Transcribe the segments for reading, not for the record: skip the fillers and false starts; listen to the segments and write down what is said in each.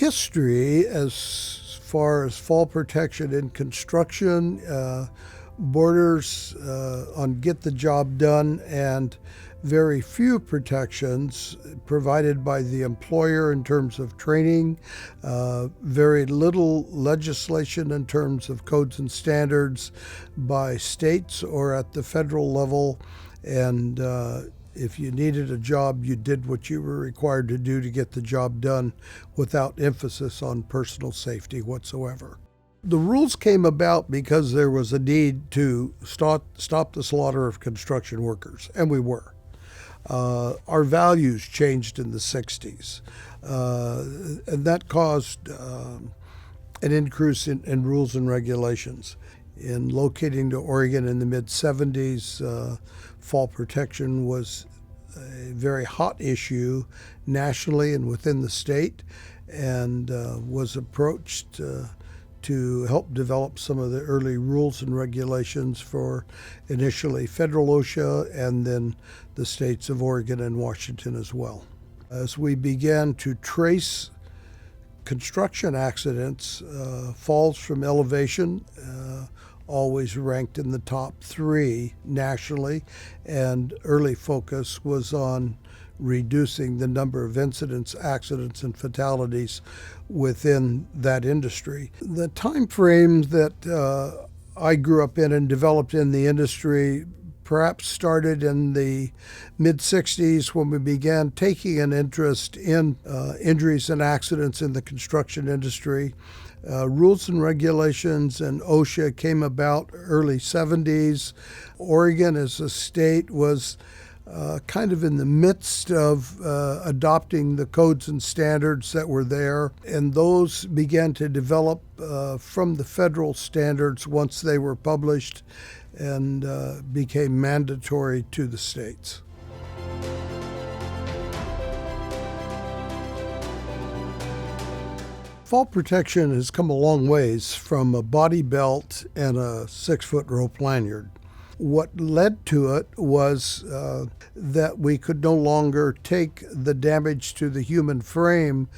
history as far as fall protection in construction, borders on get the job done, and very few protections provided by the employer in terms of training, very little legislation in terms of codes and standards by states or at the federal level, and if you needed a job, you did what you were required to do to get the job done without emphasis on personal safety whatsoever. The rules came about because there was a need to stop the slaughter of construction workers, and we were. Our values changed in the 60s, and that caused an increase in rules and regulations. In locating to Oregon in the mid-70s, fall protection was a very hot issue nationally and within the state, and was approached to help develop some of the early rules and regulations for initially federal OSHA and then the states of Oregon and Washington as well. As we began to trace construction accidents, falls from elevation always ranked in the top 3 nationally, and early focus was on reducing the number of incidents, accidents, and fatalities within that industry. The time frame that I grew up in and developed in the industry perhaps started in the mid-60s when we began taking an interest in injuries and accidents in the construction industry. Rules and regulations and OSHA came about early 70s. Oregon as a state was kind of in the midst of adopting the codes and standards that were there, and those began to develop from the federal standards once they were published and became mandatory to the states. Fall protection has come a long ways from a body belt and a 6-foot rope lanyard. What led to it was that we could no longer take the damage to the human frame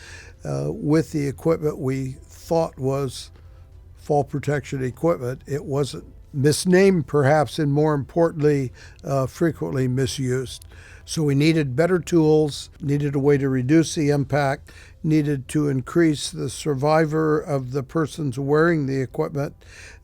with the equipment we thought was fall protection equipment. It wasn't misnamed perhaps, and more importantly, frequently misused. So we needed better tools, needed a way to reduce the impact, needed to increase the survivor of the persons wearing the equipment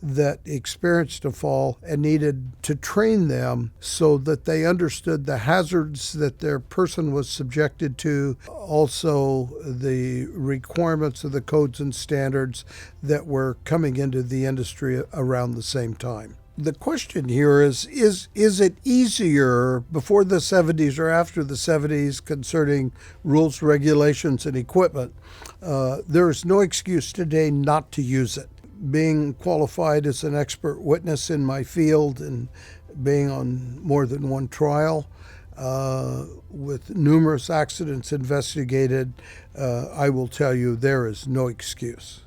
that experienced a fall, and needed to train them so that they understood the hazards that their person was subjected to, also the requirements of the codes and standards that were coming into the industry around the same time. The question here is it easier before the 70s or after the 70s concerning rules, regulations, and equipment? There is no excuse today not to use it. Being qualified as an expert witness in my field and being on more than one trial, with numerous accidents investigated, I will tell you there is no excuse.